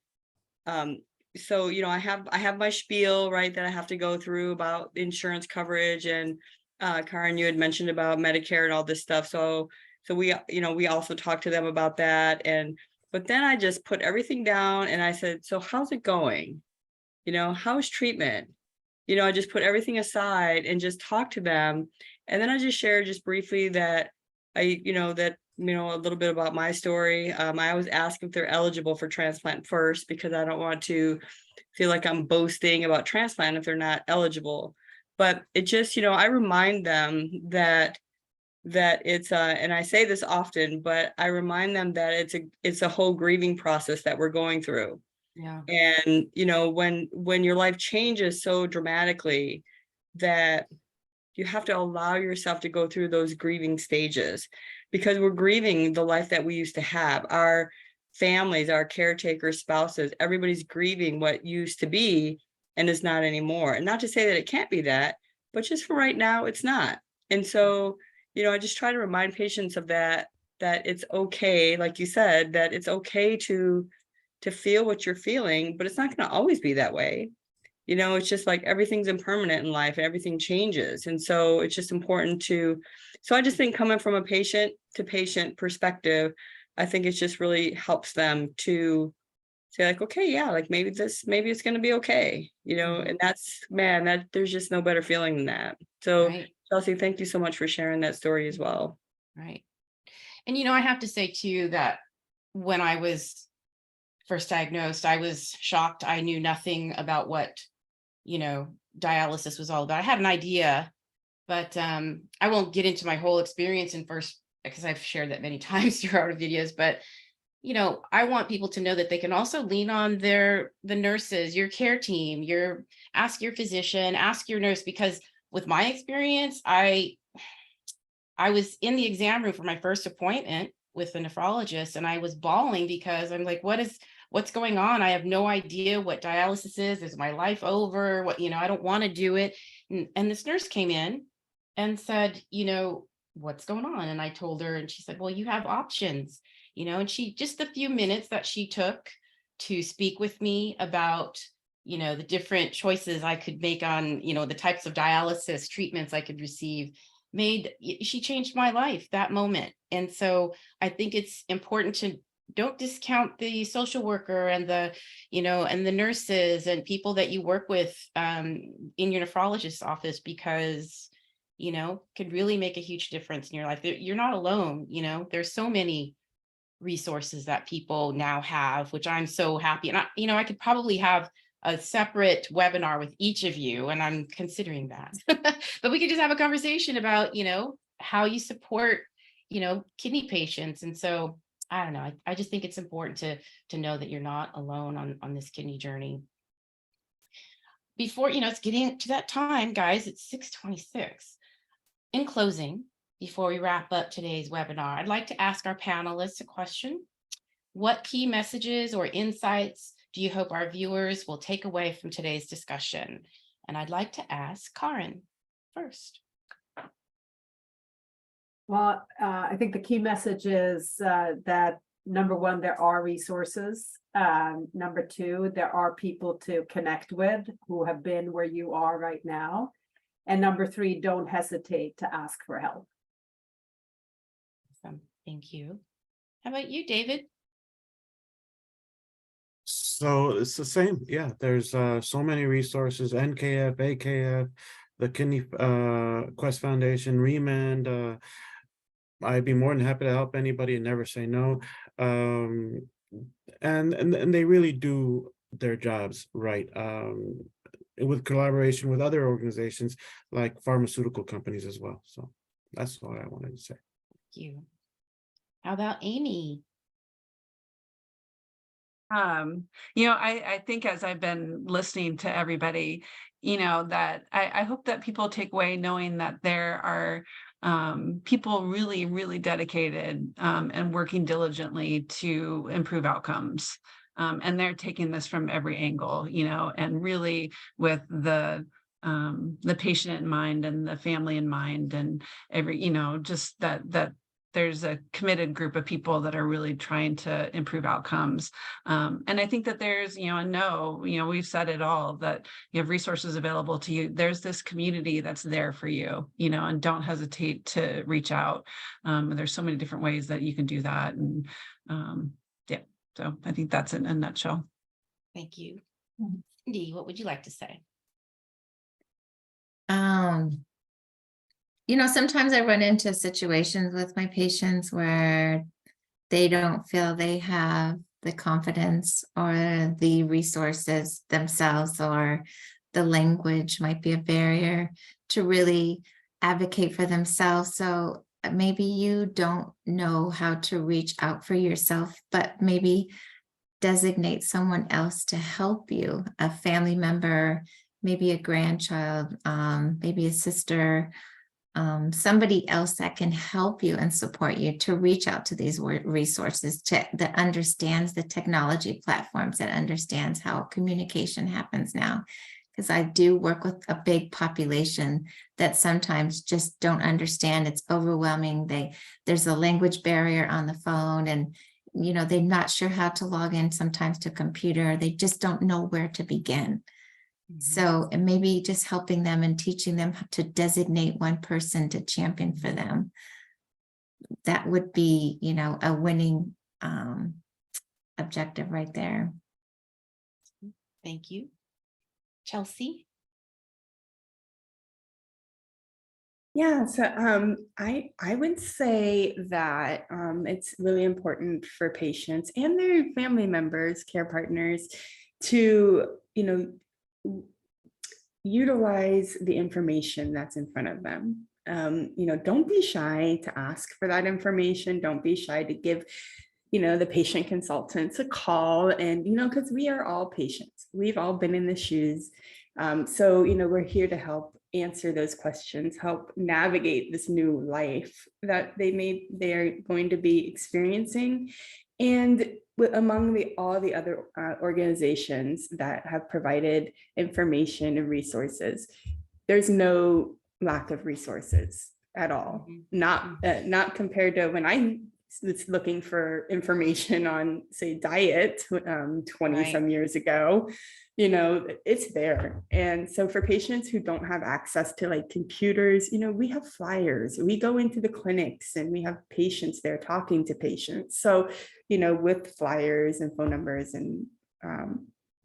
so I have my spiel, right, that I have to go through about insurance coverage. And Karin, you had mentioned about Medicare and all this stuff. So we also talked to them about that. But then I just put everything down and I said, so how's it going? How's treatment? I just put everything aside and just talk to them. And then I just shared just briefly that a little bit about my story. I always ask if they're eligible for transplant first, because I don't want to feel like I'm boasting about transplant if they're not eligible. But it just, I remind them that it's and I say this often, but I remind them that it's a whole grieving process that we're going through. Yeah. And when your life changes so dramatically, that you have to allow yourself to go through those grieving stages, because we're grieving the life that we used to have. Our families, our caretakers, spouses, everybody's grieving what used to be and is not anymore. And not to say that it can't be that, but just for right now, it's not. And so, I just try to remind patients of that it's okay, like you said, that it's okay to feel what you're feeling, but it's not going to always be that way. It's just like everything's impermanent in life and everything changes. And so it's just important so I just think, coming from a patient to patient perspective, I think it just really helps them to say like, okay, yeah, like maybe it's going to be okay. And that there's just no better feeling than that. So Right. Chelsea, thank you so much for sharing that story as well. Right. And, I have to say too, that when I was first diagnosed, I was shocked. I knew nothing about what, dialysis was all about. I had an idea, but I won't get into my whole experience because I've shared that many times throughout our videos. But, I want people to know that they can also lean on the nurses, your care team, ask your physician, ask your nurse, because with my experience, I was in the exam room for my first appointment with a nephrologist, and I was bawling because I'm like, what's going on? I have no idea what dialysis is. Is my life over? What, I don't want to do it. And this nurse came in and said, what's going on? And I told her, and she said, well, you have options, and just the few minutes that she took to speak with me about, the different choices I could make on, the types of dialysis treatments I could receive, she changed my life that moment. And so I think it's important to don't discount the social worker and the nurses and people that you work with in your nephrologist's office, because could really make a huge difference in your life. You're not alone. There's so many resources that people now have, which I'm so happy. And I could probably have a separate webinar with each of you, and I'm considering that. But we could just have a conversation about, how you support, kidney patients. And so I don't know, I just think it's important to know that you're not alone on this kidney journey. Before, it's getting to that time, guys, it's 6:26. In closing, before we wrap up today's webinar, I'd like to ask our panelists a question. What key messages or insights do you hope our viewers will take away from today's discussion? And I'd like to ask Karin first. Well, I think the key message is that number one, there are resources. Number two, there are people to connect with who have been where you are right now. And number three, don't hesitate to ask for help. Awesome. Thank you. How about you, David? So it's the same. Yeah, there's so many resources, NKF, AKF, the Kidney Quest Foundation, ReMend. I'd be more than happy to help anybody and never say no. And they really do their jobs right. With collaboration with other organizations like pharmaceutical companies as well. So that's what I wanted to say. Thank you. How about Amy? I think as I've been listening to everybody, that I hope that people take away knowing that there are people really, really dedicated and working diligently to improve outcomes. And they're taking this from every angle, and really with the patient in mind and the family in mind, and every, just that there's a committed group of people that are really trying to improve outcomes. And I think that there's, we've said it all, that you have resources available to you. There's this community that's there for you, and don't hesitate to reach out. There's so many different ways that you can do that. And so I think that's in a nutshell. Thank you. Cindy, what would you like to say? Sometimes I run into situations with my patients where they don't feel they have the confidence or the resources themselves, or the language might be a barrier to really advocate for themselves. So maybe you don't know how to reach out for yourself, but maybe designate someone else to help you, a family member, maybe a grandchild, maybe a sister, somebody else that can help you and support you to reach out to these resources, that understands the technology platforms, that understands how communication happens now. Because I do work with a big population that sometimes just don't understand. It's overwhelming. There's a language barrier on the phone, and they're not sure how to log in sometimes to a computer. They just don't know where to begin. So, and maybe just helping them and teaching them to designate one person to champion for them. That would be, a winning objective right there. Thank you. Chelsea? Yeah, so I would say that it's really important for patients and their family members, care partners, to utilize the information that's in front of them. Don't be shy to ask for that information. Don't be shy to give, the patient consultants a call, and, because we are all patients. We've all been in the shoes. So, we're here to help answer those questions, help navigate this new life that they're going to be experiencing. And among all the other organizations that have provided information and resources, there's no lack of resources at all. Not compared to when I was looking for information on, say, diet 20 some years ago. It's there. And so for patients who don't have access to computers, we have flyers. We go into the clinics and we have patients there talking to patients. So, with flyers and phone numbers and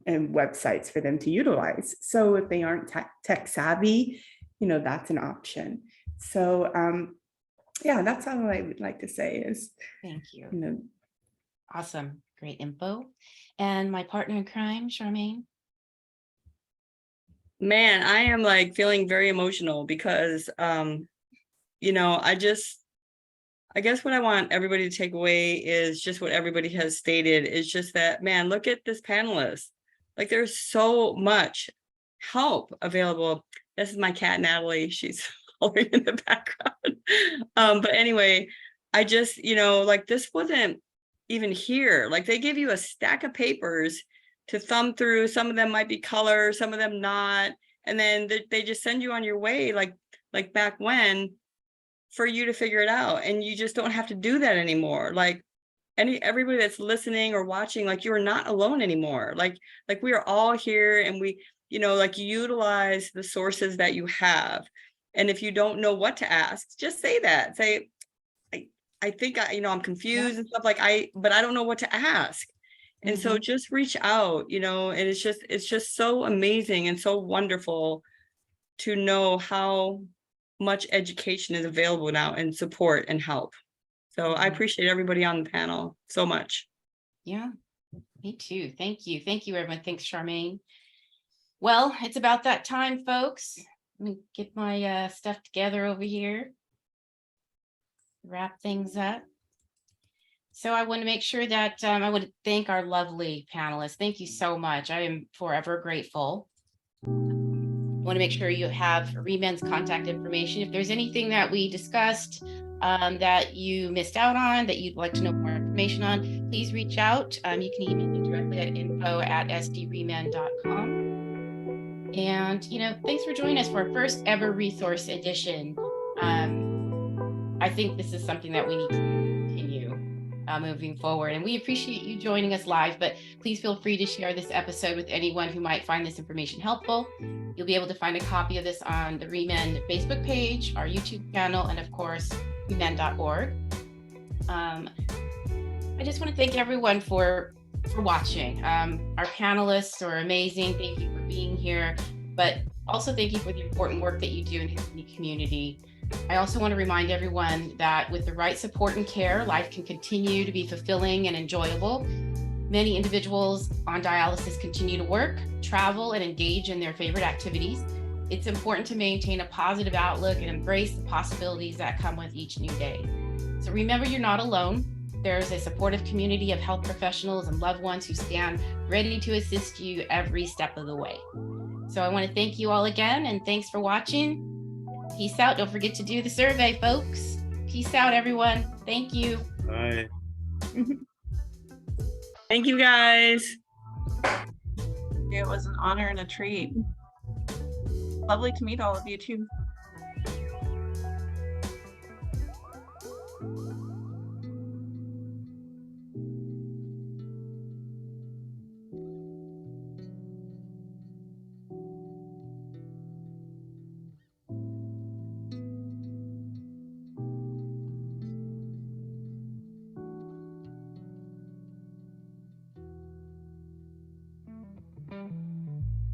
websites for them to utilize. So if they aren't tech savvy, that's an option. So yeah, that's all I would like to say is, thank you. Awesome. Great info. And my partner in crime, Charmaine. Man, I am like feeling very emotional because, you know, I guess what I want everybody to take away is just what everybody has stated. Is just that, man, look at this panelist. Like there's so much help available. This is my cat, Natalie. She's hollering in the background. But anyway, I just, you know, like this wasn't even here. Like they give you a stack of papers to thumb through. Some of them might be color, some of them not. And then they just send you on your way, like back when, for you to figure it out. And you just don't have to do that anymore. Like everybody that's listening or watching, like you are not alone anymore. Like we are all here, and we, you know, like utilize the sources that you have. And if you don't know what to ask, just say that. Say, I think you know, I'm confused and stuff, but I don't know what to ask. And so just reach out, you know, and it's just so amazing and so wonderful to know how much education is available now, and support and help. So I appreciate everybody on the panel so much. Yeah, me too. Thank you. Thank you, everyone. Thanks, Charmaine. Well, it's about that time, folks. Let me get my stuff together over here. Wrap things up. So I want to make sure that I want to thank our lovely panelists. Thank you so much. I am forever grateful. I want to make sure you have ReMend's contact information. If there's anything that we discussed that you missed out on, that you'd like to know more information on, please reach out. You can email me directly at info@sdremand.com. And, you know, thanks for joining us for our first ever resource edition. I think this is something that we need to continue moving forward. And we appreciate you joining us live, but please feel free to share this episode with anyone who might find this information helpful. You'll be able to find a copy of this on the ReMend Facebook page, our YouTube channel, and of course, remend.org. I just want to thank everyone for watching. Our panelists are amazing. Thank you for being here, but also thank you for the important work that you do in the community. I also want to remind everyone that with the right support and care, life can continue to be fulfilling and enjoyable. Many individuals on dialysis continue to work, travel, and engage in their favorite activities. It's important to maintain a positive outlook and embrace the possibilities that come with each new day. So remember, you're not alone. There's a supportive community of health professionals and loved ones who stand ready to assist you every step of the way. So I want to thank you all again, and thanks for watching. Peace out. Don't forget to do the survey, folks. Peace out, everyone. Thank you. Bye. Thank you, guys. It was an honor and a treat. Lovely to meet all of you too.